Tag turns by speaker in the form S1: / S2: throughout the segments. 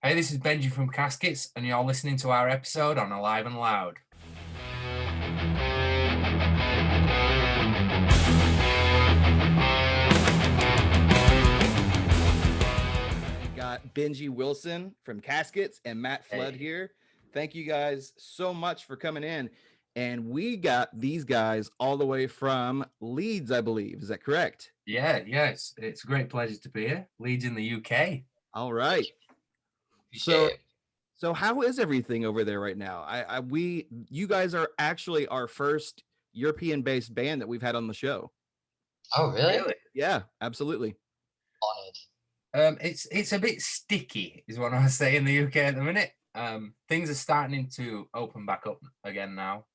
S1: Hey, this is Benji from Caskets, and you're listening to our episode on Alive and Loud.
S2: We got Benji Wilson from Caskets and Matt Flood here. Thank you guys so much for coming in. And we got these guys all the way from Leeds, I believe. Is that correct?
S1: Yes. It's a great pleasure to be here. Leeds in the UK.
S2: All right. So how is everything over there right now? You guys are actually our first European-based band that we've had on the show.
S3: Oh, really?
S2: Yeah, absolutely.
S3: Honored.
S1: It's a bit sticky, is what I say in the UK at the minute. Things are starting to open back up again now.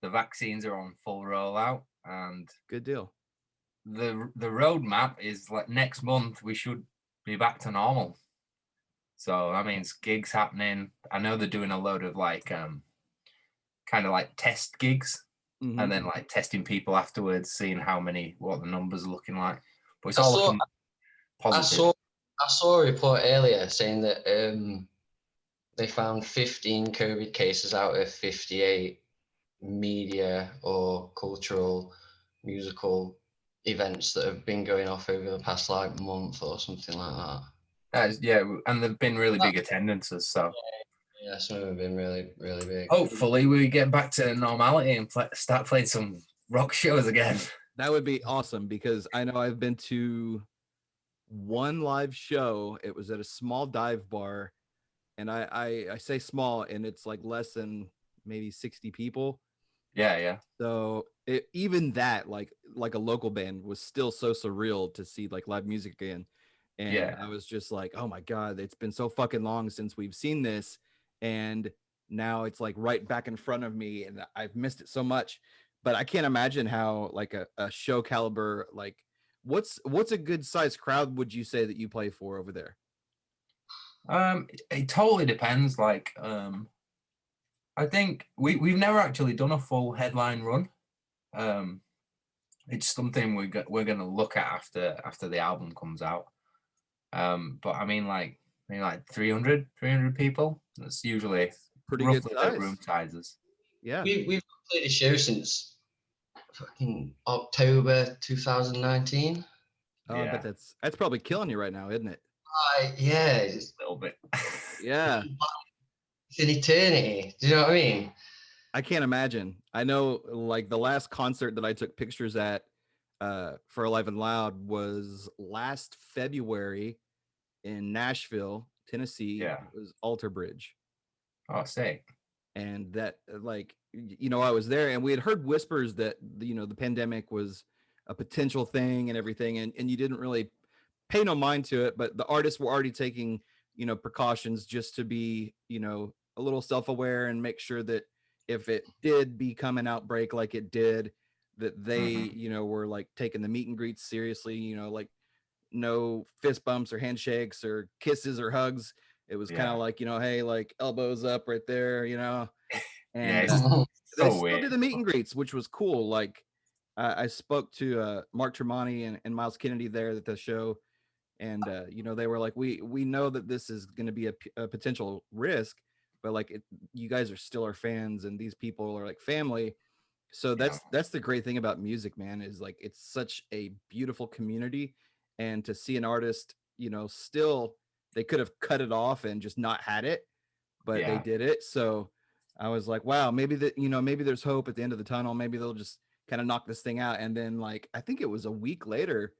S1: The vaccines are on full rollout, and
S2: good deal.
S1: The roadmap is like next month we should be back to normal. So that means gigs happening. I know they're doing a load of like kind of like test gigs, and then like testing people afterwards, seeing what the numbers are looking like. But it's all looking positive.
S3: I saw a report earlier saying that they found 15 COVID cases out of 58 media or cultural musical events that have been going off over the past like month or something like that.
S1: And they've been really big attendances. So
S3: yeah, some of them have been really, really big.
S1: Hopefully, we get back to normality and start playing some rock shows again.
S2: That would be awesome, because I know I've been to one live show. It was at a small dive bar, and I say small, and it's like less than maybe 60 people.
S1: Yeah.
S2: So even that, like a local band, was still so surreal to see like live music again. And I was just like, oh my God, it's been so fucking long since we've seen this. And now it's like right back in front of me, and I've missed it so much. But I can't imagine how like a show caliber, like what's a good sized crowd would you say that you play for over there?
S1: It totally depends. Like, I think we've never actually done a full headline run. It's something we're gonna look at after the album comes out. But I mean, like 300 people. That's usually
S2: pretty
S1: roughly
S2: good size.
S1: The room sizes.
S2: Yeah,
S3: we've played a show since fucking October 2019.
S2: Oh, yeah. But that's probably killing you right now, isn't it?
S3: Yeah,
S1: just a little bit.
S2: Yeah,
S3: it's an eternity. Do you know what I mean?
S2: I can't imagine. I know, like the last concert that I took pictures at for Alive and Loud was last February in Nashville, Tennessee.
S1: Yeah,
S2: it was Alter Bridge.
S1: Oh, sick.
S2: And that, like, I was there, and we had heard whispers that the pandemic was a potential thing and everything, and you didn't really pay no mind to it, but the artists were already taking precautions just to be a little self-aware and make sure that if it did become an outbreak like it did, that they were like taking the meet and greets seriously, like no fist bumps or handshakes or kisses or hugs. It was kind of like, hey, like elbows up right there, and they still did the meet and greets, which was cool. Like I spoke to Mark Tremonti and Miles Kennedy there at the show, and they were like, we know that this is going to be a potential risk, but like you guys are still our fans, and these people are like family. So that's the great thing about music, man, is like it's such a beautiful community. And to see an artist, still, they could have cut it off and just not had it, but they did it. So I was like, wow, maybe maybe there's hope at the end of the tunnel. Maybe they'll just kind of knock this thing out. And then, like, I think it was a week later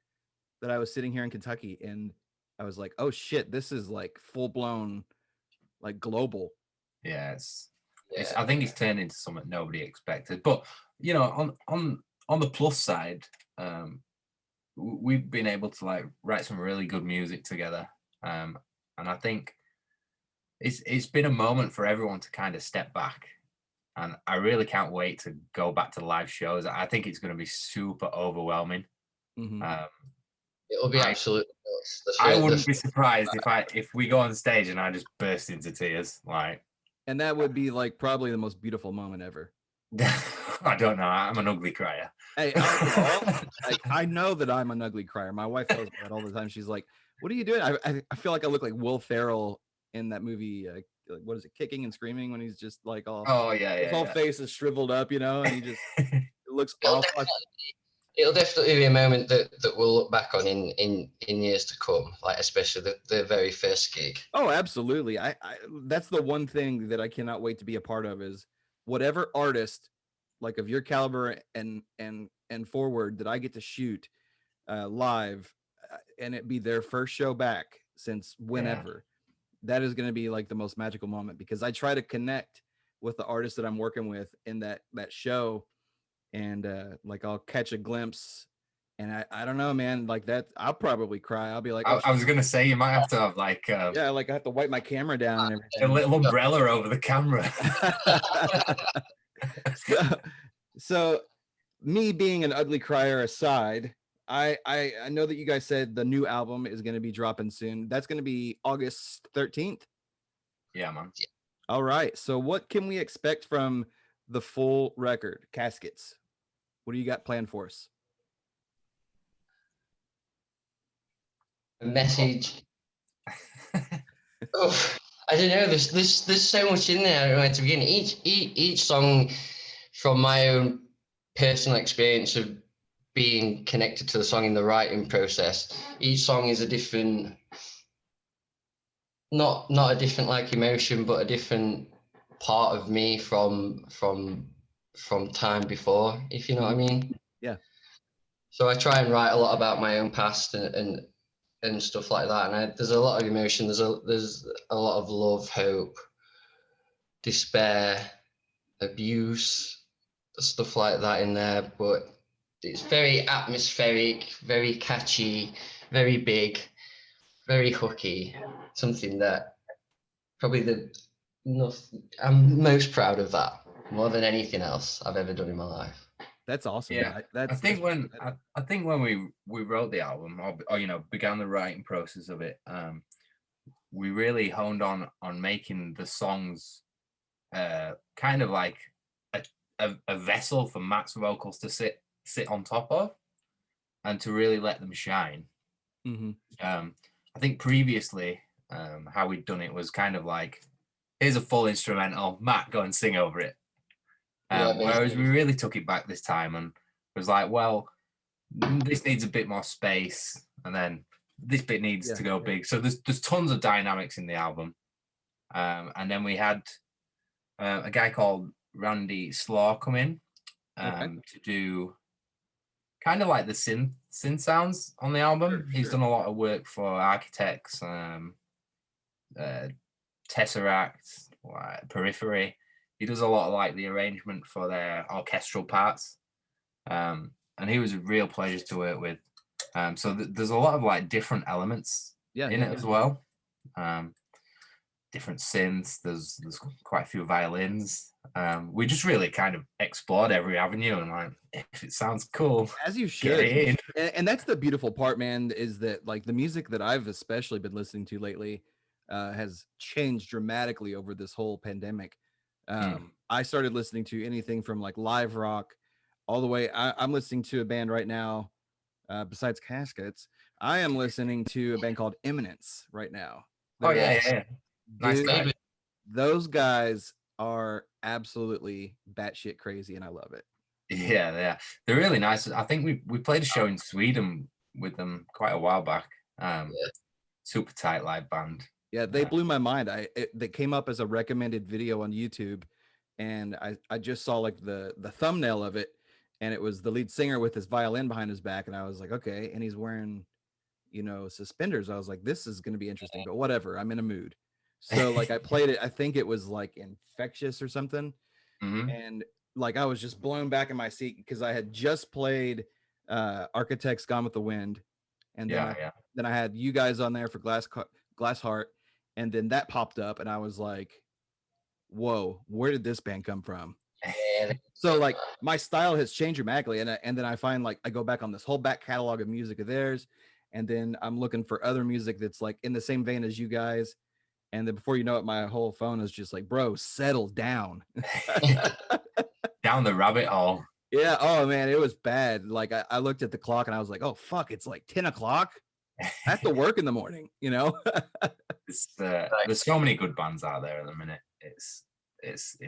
S2: that I was sitting here in Kentucky, and I was like, oh shit, this is like full blown, like global.
S1: Yeah, I think it's turned into something nobody expected. But on the plus side, we've been able to like write some really good music together, and I think it's been a moment for everyone to kind of step back, and I really can't wait to go back to live shows. I think it's going to be super overwhelming.
S3: It'll be absolutely nuts.
S1: I wouldn't be surprised if we go on stage and I just burst into tears, like.
S2: And that would be like probably the most beautiful moment ever.
S1: I don't know. I'm an ugly crier.
S2: Hey, I know that I'm an ugly crier. My wife tells me that all the time. She's like, What are you doing? I feel like I look like Will Ferrell in that movie. Like, what is it, Kicking and Screaming, when he's just like all
S1: Oh yeah,
S2: his whole
S1: yeah,
S2: face is shriveled up, and he just
S1: yeah.
S2: it looks
S3: It'll
S2: awful.
S3: it'll definitely be a moment that we'll look back on in years to come, like especially the very first gig.
S2: Oh, absolutely. I that's the one thing that I cannot wait to be a part of is whatever artist like of your caliber and forward that I get to shoot live, and it be their first show back since whenever. That is going to be like the most magical moment, because I try to connect with the artist that I'm working with in that show, and like I'll catch a glimpse, and I don't know, man, like that I'll probably cry. I'll be like, oh
S1: I was gonna say you might have to have like
S2: yeah, like I have to wipe my camera down and
S1: a
S2: everything.
S1: little umbrella over the camera.
S2: so me being an ugly crier aside, I know that you guys said the new album is going to be dropping soon. That's going to be August 13th.
S1: Yeah, man.
S2: All right. So what can we expect from the full record, Caskets? What do you got planned for us?
S3: A message. Oh, I don't know. There's so much in there. I don't know where to begin. Each song, from my own personal experience of being connected to the song in the writing process, each song is a different, not a different like emotion, but a different part of me from time before, if you know what I mean.
S2: Yeah.
S3: So I try and write a lot about my own past and stuff like that. And there's a lot of emotion. There's a lot of love, hope, despair, abuse, stuff like that in there. But it's very atmospheric, very catchy, very big, very hooky. Something that probably I'm most proud of that more than anything else I've ever done in my life.
S2: That's awesome.
S1: Yeah, I think when we wrote the album, or began the writing process of it, we really honed on making the songs kind of like a vessel for Matt's vocals to sit on top of, and to really let them shine.
S2: Mm-hmm.
S1: I think previously, how we'd done it was kind of like, here's a full instrumental, Matt, go and sing over it. Whereas we really took it back this time and was like, well, this needs a bit more space, and then this bit needs to go big. So there's tons of dynamics in the album. And then we had a guy called Randy Slaw come in to do kind of like the synth sounds on the album. He's done a lot of work for Architects, Tesseract, Periphery. He does a lot of like the arrangement for their orchestral parts, and he was a real pleasure to work with. So there's a lot of like different elements in it as well. Different synths. There's quite a few violins. We just really kind of explored every avenue, and like, if it sounds cool,
S2: as you should. And that's the beautiful part, man, is that like the music that I've especially been listening to lately has changed dramatically over this whole pandemic. I started listening to anything from like live rock all the way. I'm listening to a band right now, besides Caskets. I am listening to a band called Eminence right now.
S1: Oh yeah. Nice guy.
S2: Those guys are absolutely batshit crazy, and I love it.
S1: Yeah, they're really nice. I think we played a show in Sweden with them quite a while back. Super tight live band.
S2: Yeah, they blew my mind. They came up as a recommended video on YouTube, and I just saw like the thumbnail of it, and it was the lead singer with his violin behind his back, and I was like, okay, and he's wearing, suspenders. I was like, this is going to be interesting, but whatever. I'm in a mood. So like I played it. I think it was like Infectious or something, and like I was just blown back in my seat because I had just played Architects Gone with the Wind, and then I had you guys on there for Glass Heart. And then that popped up, and I was like, whoa, where did this band come from? So like my style has changed dramatically. And then I find like I go back on this whole back catalog of music of theirs. And then I'm looking for other music that's like in the same vein as you guys. And then before you know it, my whole phone is just like, bro, settle down.
S1: Down the rabbit hole.
S2: Yeah. Oh man, it was bad. Like I looked at the clock and I was like, oh fuck, it's like 10 o'clock. I have to work in the morning, you know.
S1: There's so many good bands out there at the minute. It's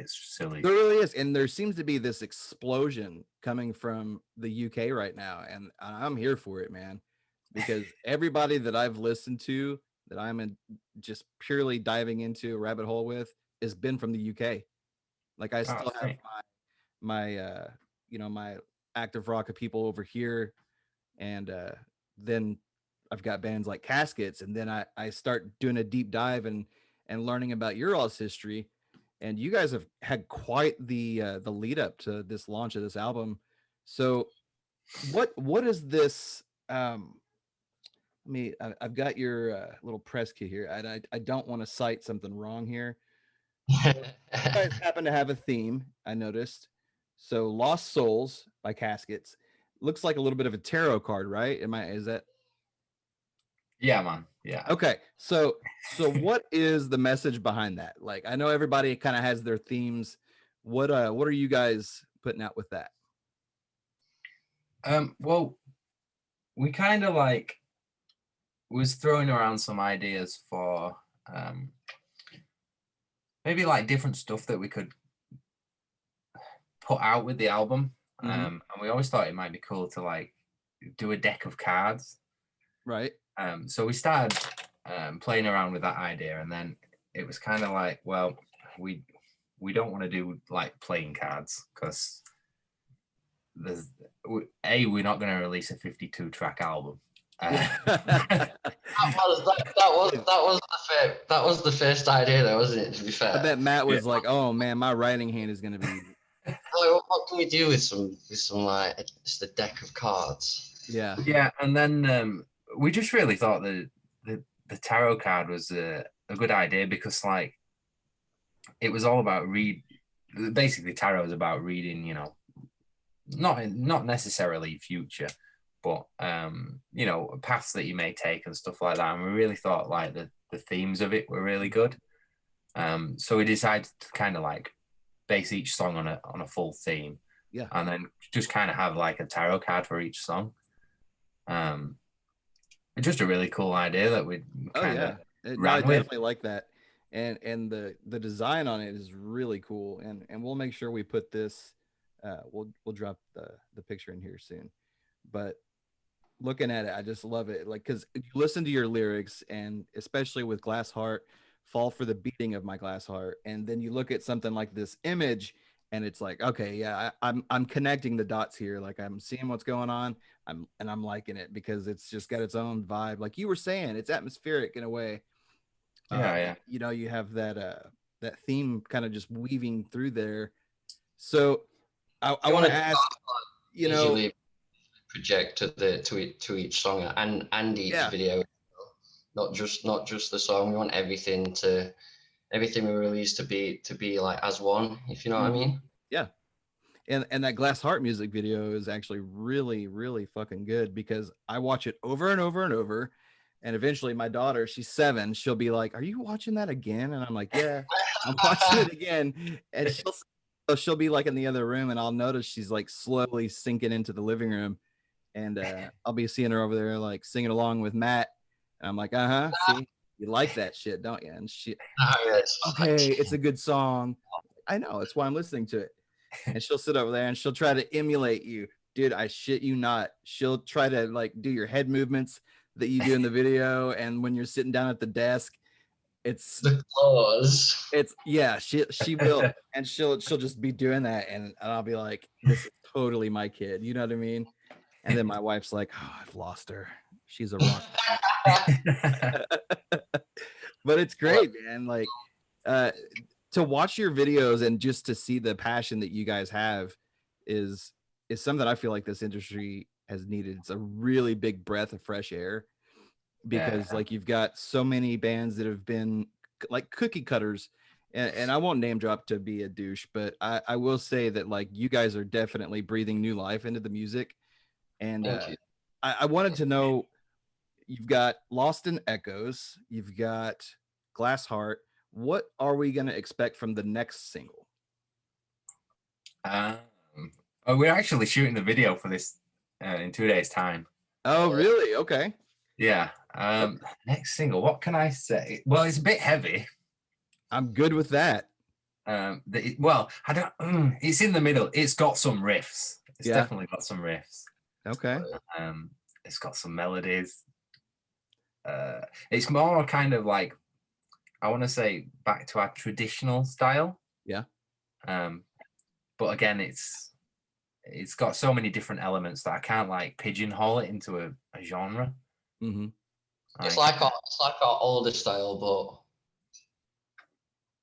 S1: silly.
S2: There really is, and there seems to be this explosion coming from the UK right now, and I'm here for it, man, because everybody that I've listened to that just purely diving into a rabbit hole with has been from the UK. Like I still have my my active rock of people over here, and then I've got bands like Caskets, and then I start doing a deep dive and learning about your all's history, and you guys have had quite the lead up to this launch of this album. So what is this? I've got your little press kit here, and I don't want to cite something wrong here. So you guys happen to have a theme, I noticed. So Lost Souls by Caskets looks like a little bit of a tarot card, right? Is that?
S1: Yeah, man. Yeah.
S2: Okay. So what is the message behind that? Like, I know everybody kind of has their themes. What are you guys putting out with that?
S1: Well, we kind of like was throwing around some ideas for maybe like different stuff that we could put out with the album. And we always thought it might be cool to like do a deck of cards.
S2: Right.
S1: So we started playing around with that idea, and then it was kind of like, well, we don't want to do like playing cards because we're not going to release a 52 track album.
S3: That was the first idea, though, wasn't it? To be fair,
S2: I bet Matt was like, "Oh man, my writing hand is going to be."
S3: What can we do with some like just a deck of cards?
S2: Yeah.
S1: Yeah, and then we just really thought that the tarot card was a good idea because like it was all about basically tarot is about reading, you know, not necessarily future, but you know, paths that you may take and stuff like that. And we really thought like the themes of it were really good. So we decided to kind of like base each song on a full theme.
S2: Yeah.
S1: And then just kind of have like a tarot card for each song. It's just a really cool idea that we kind of
S2: I definitely like that. And the design on it is really cool. And we'll make sure we put this we'll drop the picture in here soon. But looking at it, I just love it. Like, because you listen to your lyrics, and especially with Glass Heart, fall for the beating of my glass heart, and then you look at something like this image, and it's like, okay, yeah, I'm connecting the dots here. Like, I'm seeing what's going on. I'm liking it because it's just got its own vibe. Like you were saying, it's atmospheric in a way.
S1: Yeah.
S2: You know, you have that theme kind of just weaving through there. So I want to ask, you know,
S3: project to each song and each video, not just the song. We want everything we release to be like as one, if you know what I mean.
S2: Yeah. And that Glass Heart music video is actually really, really fucking good because I watch it over and over and over. And eventually my daughter, she's 7, she'll be like, "Are you watching that again?" And I'm like, "Yeah, I'm watching it again." And she'll be like in the other room, and I'll notice she's like slowly sinking into the living room. And I'll be seeing her over there like singing along with Matt. And I'm like, see, you like that shit, don't you? And she, okay, it's a good song. I know, it's why I'm listening to it. And she'll sit over there and she'll try to emulate you. Dude, I shit you not. She'll try to like do your head movements that you do in the video. And when you're sitting down at the desk, it's
S3: the claws.
S2: It's she will. And she'll just be doing that. And I'll be like, this is totally my kid. You know what I mean? And then my wife's like, "Oh, I've lost her. She's a rock." But it's great, man. Like, to watch your videos and just to see the passion that you guys have is something I feel like this industry has needed. It's a really big breath of fresh air because like you've got so many bands that have been like cookie cutters, and I won't name drop to be a douche, but I will say that like you guys are definitely breathing new life into the music. And I wanted to know, you've got Lost in Echoes, you've got Glass Heart. What are we going to expect from the next single?
S1: We're actually shooting the video for this in 2 days' time.
S2: Oh, really? Okay.
S1: Yeah. Next single, what can I say? Well, it's a bit heavy.
S2: I'm good with that.
S1: Well, I don't. It's in the middle. It's got some riffs. It's
S2: Yeah.
S1: definitely got some riffs.
S2: Okay.
S1: It's got some melodies. It's more kind of like, I want to say, back to our traditional style.
S2: Yeah.
S1: But again, it's got so many different elements that I can't like pigeonhole it into a genre.
S2: Mm-hmm.
S3: It's like our older style, but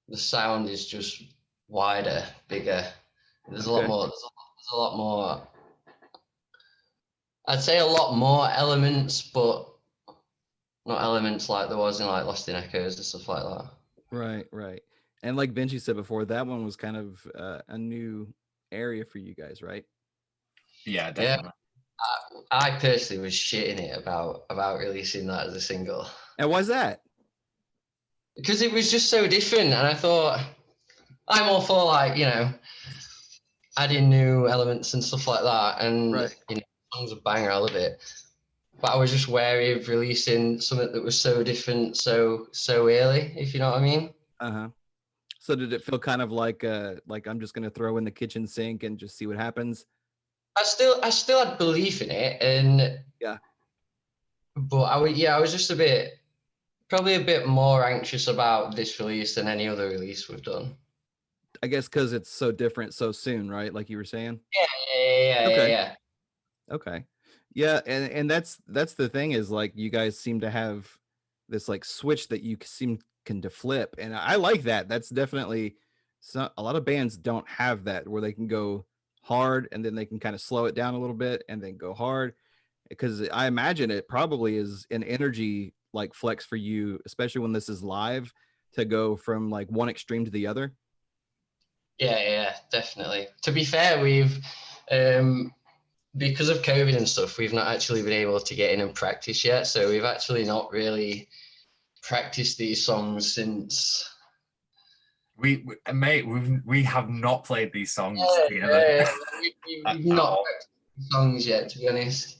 S3: the sound is just wider, bigger. There's a lot more. There's a lot more. I'd say a lot more elements, but not elements like there was in like Lost in Echoes and stuff like that.
S2: Right. And like Benji said before, that one was kind of a new area for you guys, right?
S1: Yeah, definitely.
S3: Yeah. I personally was shitting it about releasing that as a single.
S2: And why's that?
S3: Because it was just so different, and I thought I'm all for like, you know, adding new elements and stuff like that, and you know, the song's a banger, I love it. But I was just wary of releasing something that was so different so early, if you know what I mean.
S2: So did it feel kind of like I'm just gonna throw in the kitchen sink and just see what happens?
S3: I still had belief in it, and
S2: yeah.
S3: But I was just probably a bit more anxious about this release than any other release we've done.
S2: I guess because it's so different so soon, right? Like you were saying.
S3: Yeah.
S2: Okay. Yeah, and that's the thing is like you guys seem to have this like switch that you can flip, and I like that. That's definitely a lot of bands don't have that where they can go hard and then they can kind of slow it down a little bit and then go hard, because I imagine it probably is an energy like flex for you, especially when this is live, to go from like one extreme to the other.
S3: Yeah, definitely. To be fair, we've because of COVID and stuff, we've not actually been able to get in and practice yet. So we've actually not really practiced these songs since.
S1: We have not played these songs together.
S3: We've not practiced songs yet, to be honest.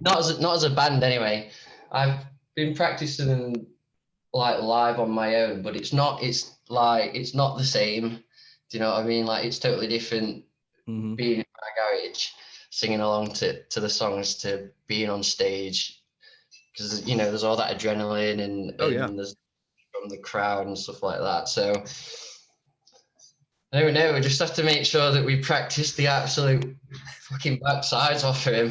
S3: Not as a band anyway. I've been practicing like live on my own, but it's not the same. Do you know what I mean? Like it's totally different being in my garage, singing along to the songs, to being on stage, because you know there's all that adrenaline and there's from the crowd and stuff like that. So I don't know. We just have to make sure that we practice the absolute fucking backsides off of him.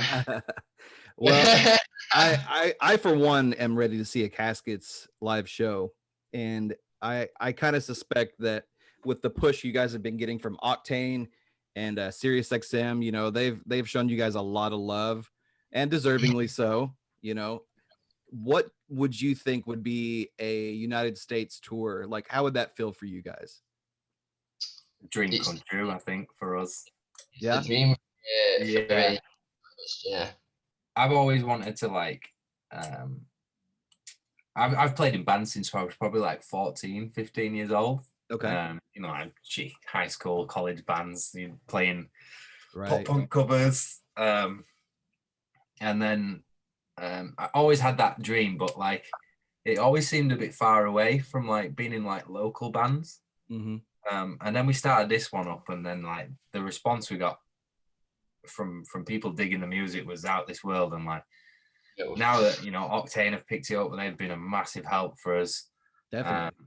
S2: Well, I for one am ready to see a Caskets live show, and I kind of suspect that with the push you guys have been getting from Octane and Sirius XM, you know, they've shown you guys a lot of love, and deservingly so. You know, what would you think would be a United States tour? Like, how would that feel for you guys?
S1: Dream come true, I think, for us.
S3: Yeah. The dream.
S1: Yeah. I've always wanted to like, I've played in bands since I was probably like 14, 15 years old.
S2: Okay.
S1: You know, like high school, college bands, you know, playing pop punk covers. And then I always had that dream, but like it always seemed a bit far away from like being in like local bands. And then we started this one up, and then like the response we got from people digging the music was out this world. And like now that, you know, Octane have picked it up, and they've been a massive help for us.
S2: Definitely.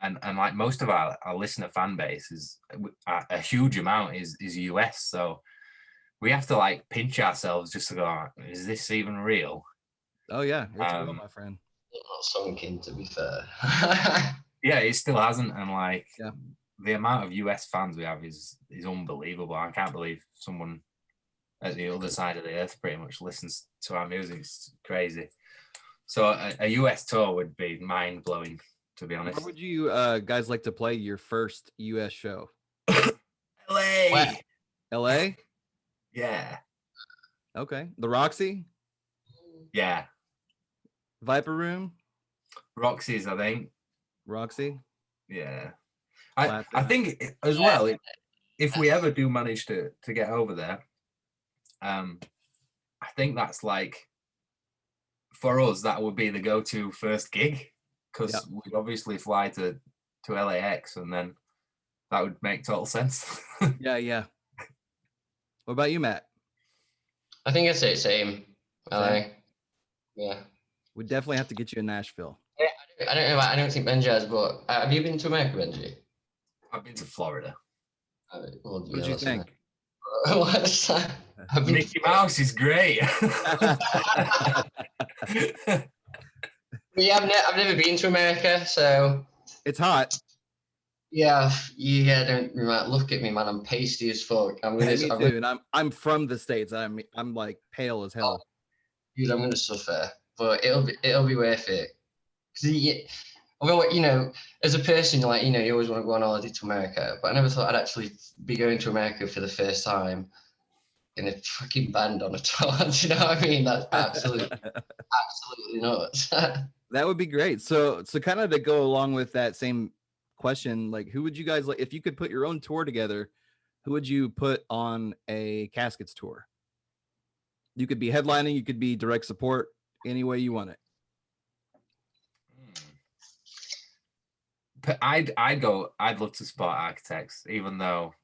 S1: And like most of our listener fan base is a huge amount is US, so we have to like pinch ourselves just to go, is this even real?
S2: Oh yeah, it's real, my friend.
S3: It's not sunk in, to be fair.
S1: Yeah, it still hasn't, and like the amount of US fans we have is unbelievable. I can't believe someone at the other side of the earth pretty much listens to our music. It's crazy. So a US tour would be mind blowing, to be honest.
S2: Where would you guys like to play your first US show?
S1: LA.
S2: LA?
S1: Yeah.
S2: Okay. The Roxy?
S1: Yeah.
S2: Viper Room?
S1: Roxy's, I think.
S2: Roxy?
S1: Yeah. I think as well, if we ever do manage to get over there, I think that's like for us, that would be the go-to first gig, because
S2: Yep.
S1: we'd obviously fly to LAX, and then that would make total sense.
S2: Yeah. What about you, Matt?
S3: I think I'd say same. LA. Yeah.
S2: We definitely have to get you in Nashville.
S3: I don't know. I don't think Benji has, but have you been to America, Benji?
S1: I've been to Florida.
S3: Well,
S2: What did you think?
S3: What's that? I've been
S1: Mickey Mouse is great.
S3: Yeah, I've never been to America, so
S2: It's hot.
S3: yeah, don't look at me, man. I'm pasty as fuck.
S2: Me too. And I'm from the States. I'm like pale as hell.
S3: Dude, I'm gonna suffer, but it'll be worth it. Because although as a person, like you always want to go on holiday to America, but I never thought I'd actually be going to America for the first time in a fucking band on a tour. Do you know what I mean? That's absolutely nuts.
S2: That would be great. So kind of to go along with that same question, like who would you guys like if you could put your own tour together? Who would you put on a Caskets tour? You could be headlining, you could be direct support, any way you want it.
S1: I'd love to support Architects, even though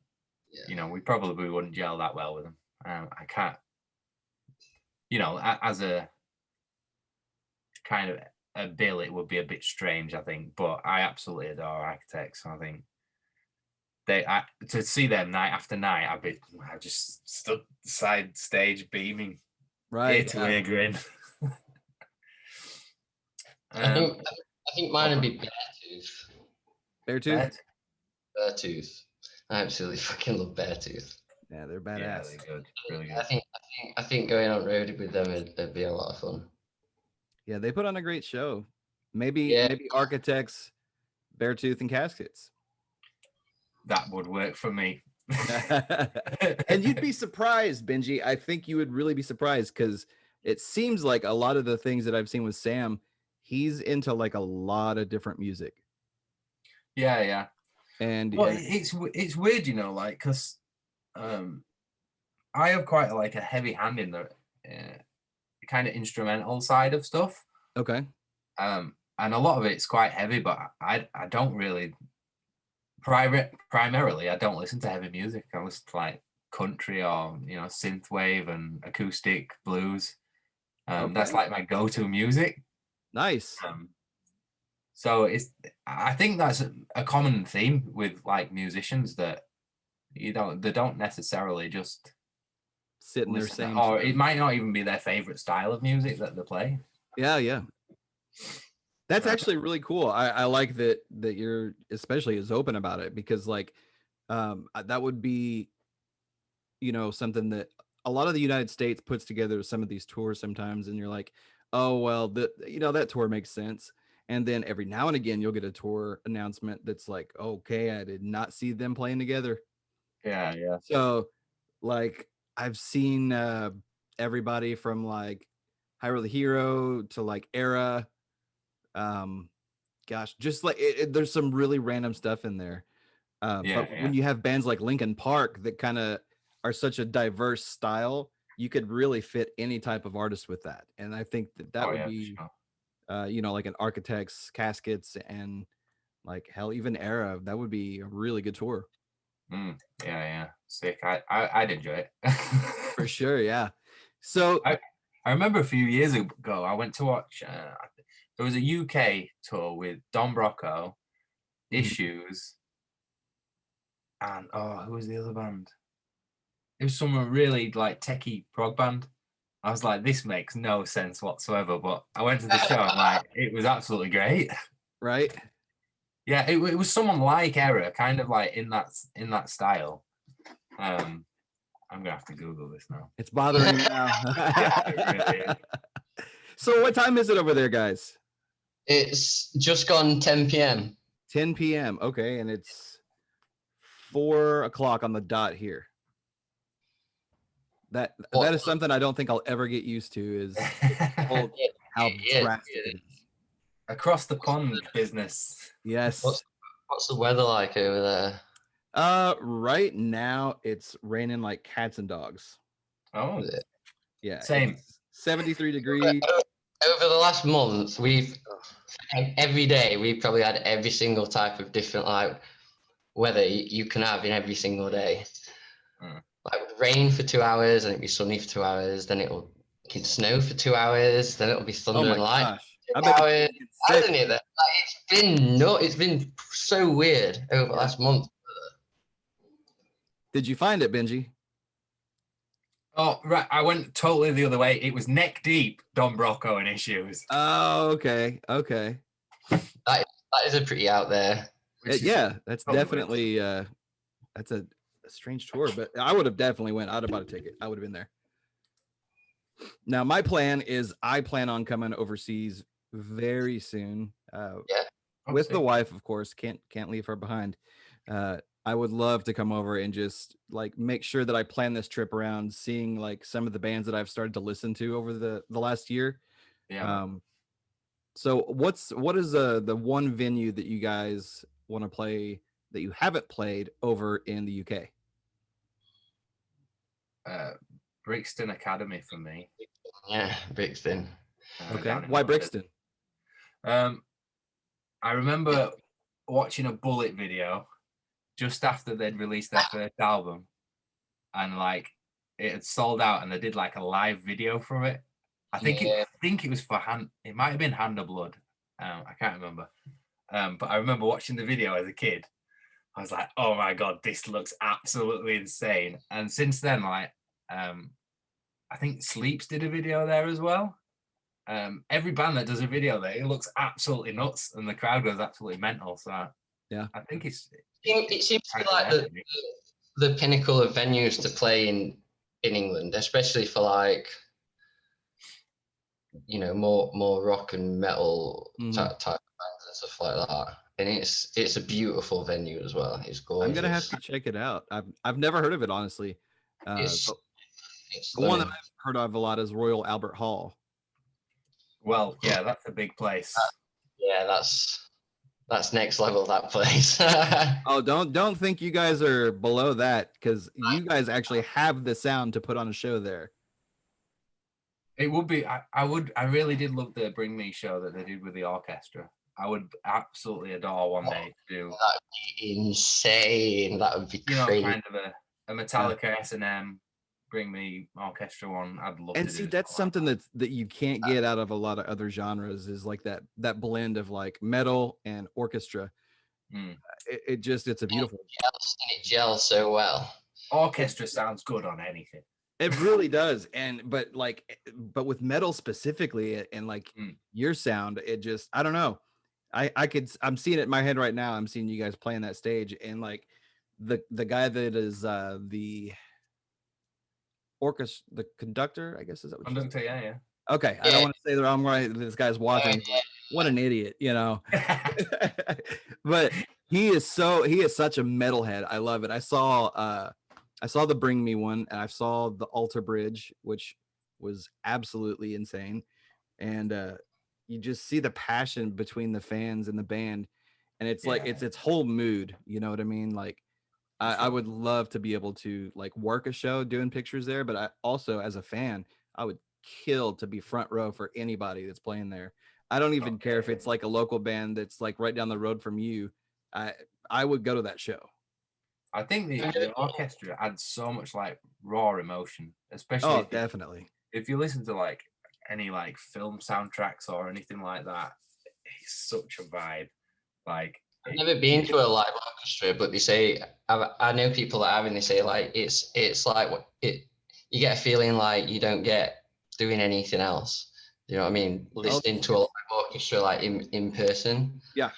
S1: we probably wouldn't gel that well with them. I can't, as a kind of a bill, it would be a bit strange, I think, but I absolutely adore Architects. I think to see them night after night, I just stood side stage beaming, ear to ear grin.
S3: I think mine would be Beartooth.
S2: Beartooth?
S3: Beartooth. I absolutely fucking love Beartooth.
S2: Yeah, they're badass.
S1: Yeah, really good. Really good.
S3: I think going on road with them would be a lot of fun.
S2: Yeah, they put on a great show. Maybe Architects, Beartooth, and Caskets.
S1: That would work for me.
S2: And you'd be surprised, Benji. I think you would really be surprised because it seems like a lot of the things that I've seen with Sam, he's into like a lot of different music.
S1: Yeah.
S2: And
S1: it's weird, like because I have quite a heavy hand in the kind of instrumental side of stuff.
S2: Okay.
S1: And a lot of it's quite heavy, but I don't really primarily I don't listen to heavy music. I listen to country or synthwave and acoustic blues. That's like my go-to music.
S2: Nice.
S1: So I think that's a common theme with musicians that they don't necessarily just
S2: sit in their same
S1: or it might not even be their favorite style of music that they play.
S2: Yeah. That's actually really cool. I like that you're especially as open about it because that would be something that a lot of the United States puts together some of these tours sometimes, and you're like, oh well, that tour makes sense. And then every now and again you'll get a tour announcement that's like, okay, I did not see them playing together.
S1: Yeah.
S2: So I've seen everybody from Hyrule the Hero to Era. Just there's some really random stuff in there. But when you have bands like Linkin Park that kind of are such a diverse style, you could really fit any type of artist with that. And I think that would be, like an Architects, Caskets, and hell, even Era. That would be a really good tour.
S1: Yeah. Sick. I'd enjoy it.
S2: For sure. Yeah. So
S1: I remember a few years ago, I went to watch, there was a UK tour with Don Brocco, Issues, and who was the other band? It was someone really techie prog band. I was like, this makes no sense whatsoever, but I went to the show and it was absolutely great.
S2: Right.
S1: Yeah, it was someone like Era, kind of in that style. I'm gonna have to Google this now.
S2: It's bothering me now.
S1: Yeah, it really is.
S2: So what time is it over there, guys?
S3: It's just gone 10 p.m.
S2: 10 p.m. Okay, and it's 4 o'clock on the dot here. That is something I don't think I'll ever get used to is how drastic it is.
S1: Across the pond business.
S2: Yes.
S3: What's the weather like over there?
S2: Right now it's raining like cats and dogs.
S1: Oh.
S2: Yeah.
S1: Same.
S2: 73 degrees.
S3: over the last month, every day we've probably had every single type of different like weather you can have in every single day. Like rain for 2 hours, and it'll be sunny for 2 hours. Then it'll snow for 2 hours. Then it'll be thunder and light.
S2: Gosh. I bet
S3: Hours,
S2: you get sick.
S3: hasn't it? Like, it's been so weird over the last month.
S2: Did you find it, Benji?
S1: Oh, right. I went totally the other way. It was neck deep, Don Brocco and Issues.
S2: Oh, okay.
S3: That is a pretty out there.
S2: Yeah, that's definitely that's a strange tour, but I would have definitely went. I'd have bought a ticket. I would have been there. Now, my plan is I plan on coming overseas very soon. With the wife, of course. Can't leave her behind. I would love to come over and just like make sure that I plan this trip around seeing like some of the bands that I've started to listen to over the last year.
S1: Yeah.
S2: So what is the one venue that you guys want to play that you haven't played over in the UK?
S1: Brixton Academy for me.
S3: Yeah, Brixton.
S2: Okay. Why Brixton?
S1: I remember watching a Bullet video just after they'd released their first album, and like it had sold out, and they did like a live video from it. I think it was for it might have been Hand of Blood. I can't remember. But I remember watching the video as a kid. I was like, oh my God, this looks absolutely insane. And since then, like, I think Sleeps did a video there as well. Every band that does a video there, it looks absolutely nuts, and the crowd goes absolutely mental. So yeah, I think it
S3: seems to be like the pinnacle of venues to play in England, especially for like, you know, more rock and metal type of bands and stuff like that. And it's a beautiful venue as well. It's gorgeous.
S2: I'm gonna have to check it out. I've never heard of it, honestly. The one that I've heard of a lot is Royal Albert Hall.
S1: Well, yeah, that's a big place.
S3: That's next level, that place.
S2: Oh, don't think you guys are below that, because you guys actually have the sound to put on a show there.
S1: It would be. I really did love the Bring Me show that they did with the orchestra. I would absolutely adore one day to do.
S3: That'd be insane. That would be crazy.
S1: Kind of a Metallica S&M Bring Me orchestra one. I'd love
S2: and
S1: to
S2: see
S1: do
S2: that's something that you can't get out of a lot of other genres, is like that blend of like metal and orchestra. It's a beautiful
S3: it gels so well.
S1: Orchestra sounds good on anything.
S2: It really does. But with metal specifically, and like your sound, it just, I don't know. I'm seeing it in my head right now. I'm seeing you guys playing that stage, and like the guy that is the orchestra, the conductor, I guess, is that what
S1: conductor? Yeah.
S2: Okay, I don't want to say the wrong right. This guy's watching. Like, what an idiot, you know. But he is such a metalhead. I love it. I saw the Bring Me one, and I saw the Alter Bridge, which was absolutely insane. And you just see the passion between the fans and the band, and it's like it's whole mood. You know what I mean? Like I would love to be able to like work a show doing pictures there, but I also, as a fan, I would kill to be front row for anybody that's playing there. I don't even care if it's like a local band that's like right down the road from you. I would go to that show.
S1: I think the orchestra adds so much like raw emotion, especially
S2: definitely.
S1: If you listen to like any like film soundtracks or anything like that, it's such a vibe. Like,
S3: I've never been to a live orchestra, but they say I know people that have, and they say like it's like you get a feeling like you don't get doing anything else. You know what I mean? Listening to a live orchestra like in person.
S2: Yeah.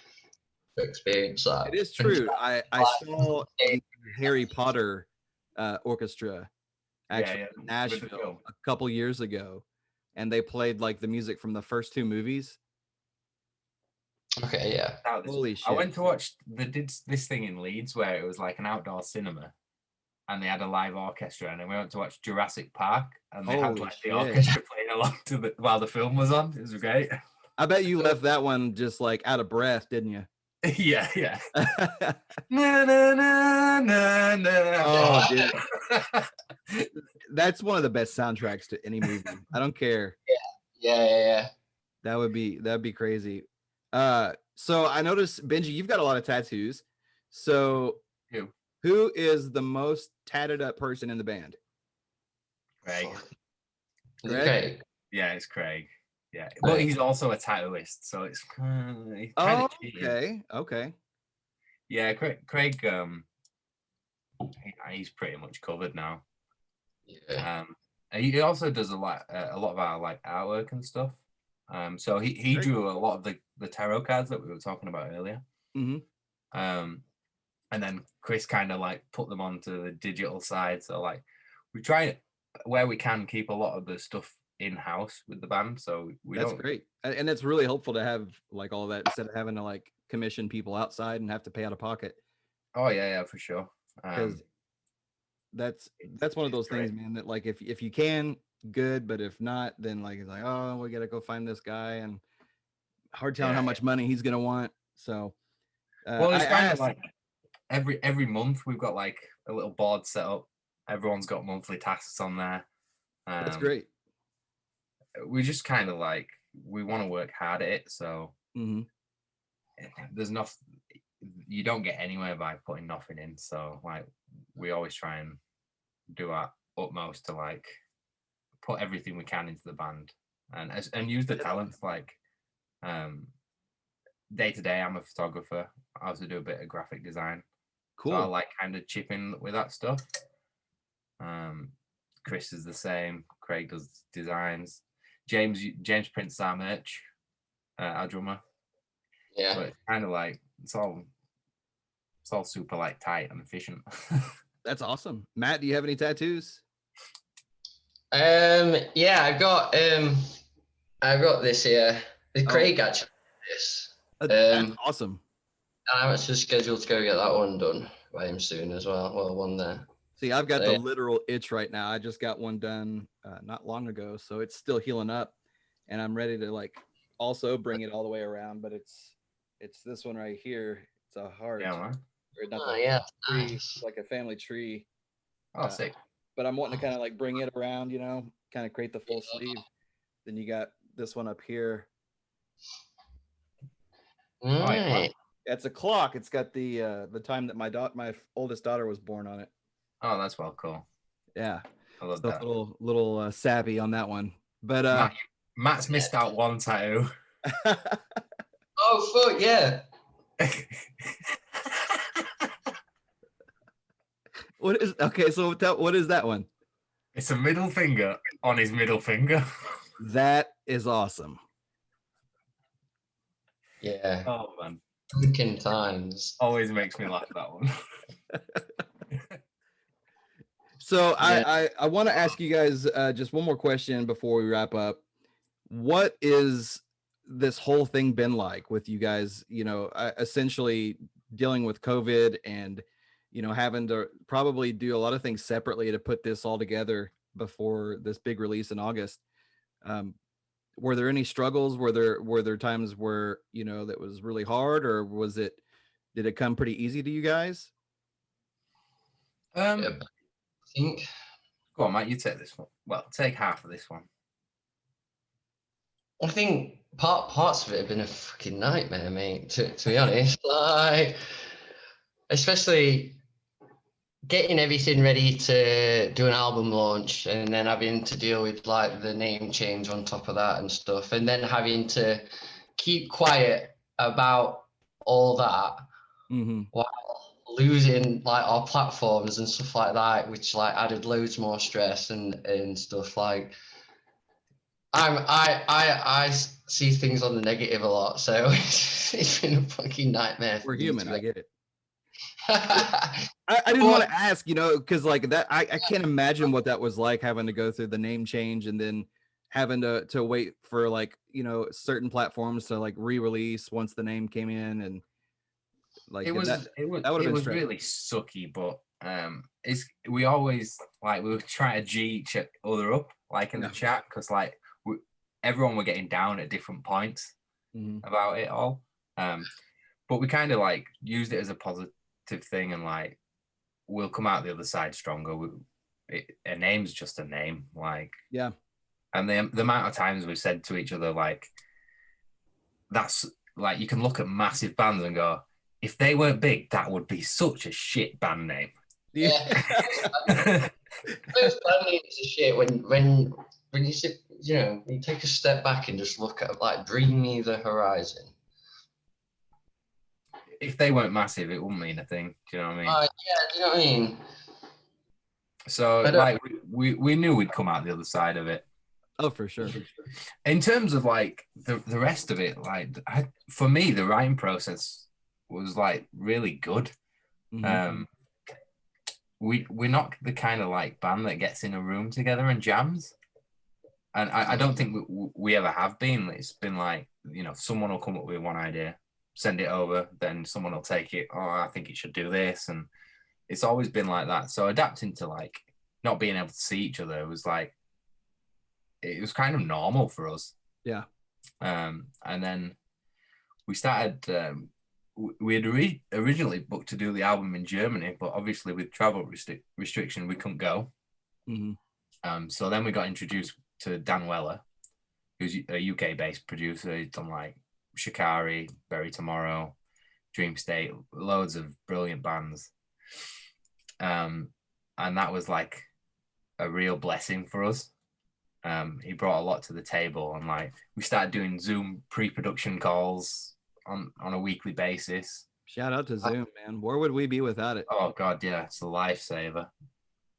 S3: To experience that.
S2: It is true. I saw the Harry Potter orchestra actually in Nashville a couple years ago, and they played like the music from the first two movies.
S3: Okay, yeah.
S2: Holy shit.
S1: I went to watch, they did this thing in Leeds where it was like an outdoor cinema, and they had a live orchestra, and then we went to watch Jurassic Park, and they had like the orchestra playing along to while the film was on. It was great.
S2: I bet you left that one just like out of breath, didn't you?
S1: Yeah. Na, na, na, na, na.
S2: Oh, dude. That's one of the best soundtracks to any movie. I don't care.
S3: Yeah.
S2: That'd be crazy. So I noticed, Benji, you've got a lot of tattoos. So
S1: Who?
S2: who is the most tatted up person in the band?
S1: Craig.
S3: Fuck.
S2: Greg?
S3: Craig.
S1: Yeah, it's Craig. Yeah, but he's also a tattooist, so it's kind of cheating.
S2: Okay.
S1: Yeah, Craig. He's pretty much covered now.
S3: Yeah.
S1: He also does a lot of our like artwork and stuff. So he drew a lot of the tarot cards that we were talking about earlier. And then Chris kind of like put them onto the digital side. So like we try where we can keep a lot of the stuff in house with the band. So
S2: That's great, and it's really helpful to have like all that instead of having to like commission people outside and have to pay out of pocket.
S1: Oh yeah, for sure.
S2: Because that's one of those things, man, that like if you can, good, but if not, then like it's like, oh, we gotta go find this guy, and hard telling how much money he's gonna want. So
S1: well, it's kind of like every month we've got like a little board set up. Everyone's got monthly tasks on there.
S2: That's great.
S1: We just kind of like we want to work hard at it, so there's nothing. You don't get anywhere by putting nothing in. So like we always try and do our utmost to like put everything we can into the band and use the talents. Like day to day, I'm a photographer. I also do a bit of graphic design.
S2: Cool.
S1: So I like kind of chip in with that stuff. Chris is the same. Craig does designs. James prints our merch, our drummer.
S3: Yeah.
S1: So it's kind of like it's all super like tight and efficient.
S2: That's awesome. Matt, do you have any tattoos?
S3: Yeah, I've got this here. Craig actually this.
S2: That's awesome.
S3: I'm actually scheduled to go get that one done by him soon as well. Well, one there.
S2: See, I've got the literal itch right now. I just got one done not long ago, so it's still healing up, and I'm ready to like also bring it all the way around. But it's this one right here. It's a heart.
S1: Yeah, man.
S2: Tree, nice. Like a family tree.
S1: Oh, sick.
S2: But I'm wanting to kind of like bring it around, you know, kind of create the full sleeve. Then you got this one up here.
S3: Right.
S2: It's a clock. It's got the time that my oldest daughter was born on it.
S1: Oh, that's well cool.
S2: Yeah,
S1: I love
S2: that. Little savvy on that one. But
S1: Matt's missed out one tattoo.
S3: Oh fuck yeah!
S2: What is So what is that one?
S1: It's a middle finger on his middle finger.
S2: That is awesome.
S3: Yeah.
S1: Oh man.
S3: Freaking times.
S1: Always makes me laugh, that one.
S2: So I want to ask you guys just one more question before we wrap up. What is this whole thing been like with you guys, you know, essentially dealing with COVID and, you know, having to probably do a lot of things separately to put this all together before this big release in August? Were there any struggles? Were there times where, you know, that was really hard, or did it come pretty easy to you guys?
S3: I think.
S1: Go on, Matt, you take this one. Well, take half of this one.
S3: I think parts of it have been a fucking nightmare, mate. To be honest, like especially getting everything ready to do an album launch, and then having to deal with like the name change on top of that and stuff, and then having to keep quiet about all that while losing like our platforms and stuff like that, which like added loads more stress and stuff. Like I see things on the negative a lot, so it's been a fucking nightmare.
S2: We're human. I get it. I didn't want to ask, you know, because like that, I can't imagine what that was like, having to go through the name change and then having to wait for like, you know, certain platforms to like re-release once the name came in, and like
S1: it was really sucky, but we always like we would try to G each other up like in the chat, because like everyone were getting down at different points about it all, but we kind of like used it as a positive thing, and like we'll come out the other side stronger. A name's just a name, like and the amount of times we've said to each other like, that's like, you can look at massive bands and go, if they weren't big, that would be such a shit band name.
S3: Yeah. Those band names are shit when you sit, you know, you take a step back and just look at like Bring Me the Horizon.
S1: If they weren't massive, it wouldn't mean a thing. Do you know what I mean?
S3: Yeah, do you know what I mean?
S1: So like we knew we'd come out the other side of it.
S2: Oh, for sure.
S1: In terms of like the rest of it, like for me, the writing process was like really good.
S2: Mm-hmm.
S1: We're not the kind of like band that gets in a room together and jams. And I don't think we ever have been. It's been like, you know, someone will come up with one idea, send it over, then someone will take it. Oh, I think it should do this. And it's always been like that. So adapting to like not being able to see each other was like, it was kind of normal for us.
S2: Yeah.
S1: And then we started, we had originally booked to do the album in Germany, but obviously with travel restriction, we couldn't go.
S2: Mm-hmm.
S1: So then we got introduced to Dan Weller, who's a UK-based producer. He's done like Shikari, Bury Tomorrow, Dream State, loads of brilliant bands. And that was like a real blessing for us. He brought a lot to the table, and like we started doing Zoom pre-production calls on a weekly basis.
S2: Shout out to Zoom, man. Where would we be without it?
S1: Oh God, yeah, it's a lifesaver.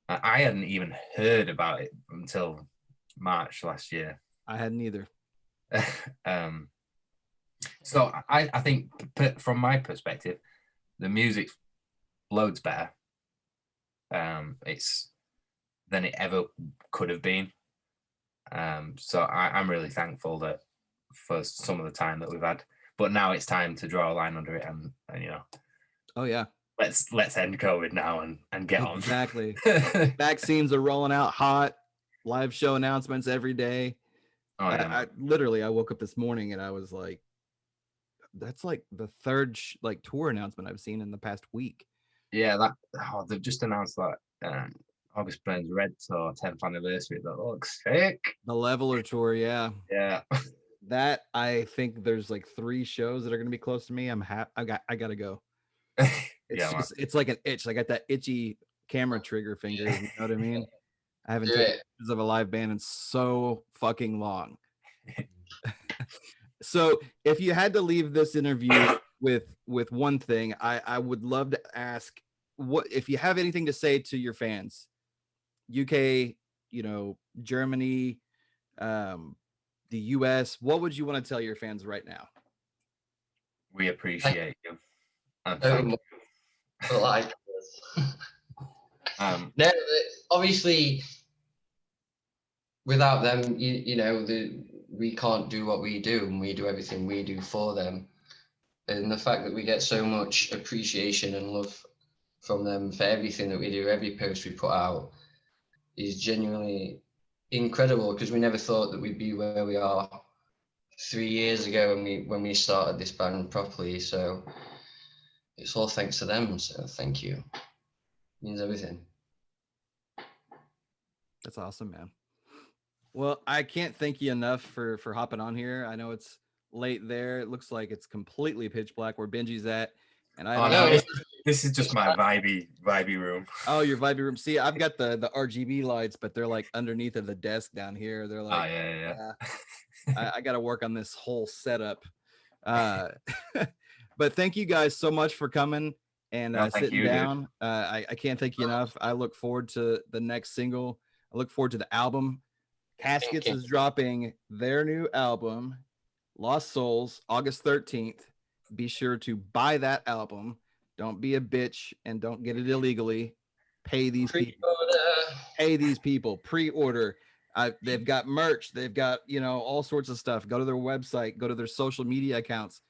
S1: I hadn't even heard about it until March last year.
S2: I hadn't either.
S1: So I think from my perspective, the music's loads better. It's than it ever could have been. So I'm really thankful that for some of the time that we've had, but now it's time to draw a line under it and you know.
S2: Oh yeah.
S1: Let's end COVID now and get on.
S2: Exactly. Vaccines are rolling out hot. Live show announcements every day.
S1: Oh, yeah,
S2: I literally, I woke up this morning and I was like, that's like the third like tour announcement I've seen in the past week.
S1: Yeah, they've just announced that August Burns Red Tour 10th anniversary. That looks sick.
S2: The Leveler tour, yeah.
S1: Yeah.
S2: That, I think there's like 3 shows that are gonna be close to me. I gotta go. It's like an itch. I got that itchy camera trigger finger. You know what I mean? I haven't taken pictures of a live band in so fucking long. So if you had to leave this interview with one thing, I would love to ask, what if you have anything to say to your fans, UK, you know, Germany, the US, what would you want to tell your fans right now?
S1: We appreciate you. And thank you.
S3: Like no, obviously without them, you know, we can't do what we do, and we do everything we do for them. And the fact that we get so much appreciation and love from them for everything that we do, every post we put out, is genuinely incredible, because we never thought that we'd be where we are 3 years ago when we started this band properly. So it's all thanks to them. So thank you. It means everything.
S2: That's awesome, man. Well, I can't thank you enough for hopping on here. I know it's late there. It looks like it's completely pitch black where Benji's at. And I
S1: know this is just my vibey room.
S2: Oh, your vibey room. See, I've got the RGB lights, but they're like underneath of the desk down here. They're like,
S1: yeah.
S2: I got to work on this whole setup. But thank you guys so much for coming and sitting down. I can't thank you enough. I look forward to the next single. I look forward to the album. Caskets is dropping their new album, Lost Souls, August 13th. Be sure to buy that album. Don't be a bitch and don't get it illegally. Pay these people. Pay these people. Pre-order. They've got merch. They've got, you know, all sorts of stuff. Go to their website. Go to their social media accounts.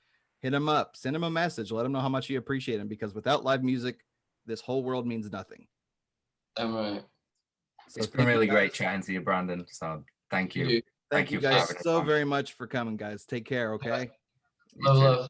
S2: Hit them up. Send them a message. Let them know how much you appreciate them, because without live music, this whole world means nothing.
S3: I'm right.
S1: So it's been really great chatting to you, Brandon. So thank you.
S2: Thank you guys so very much for coming, guys. Take care, okay?
S3: Love.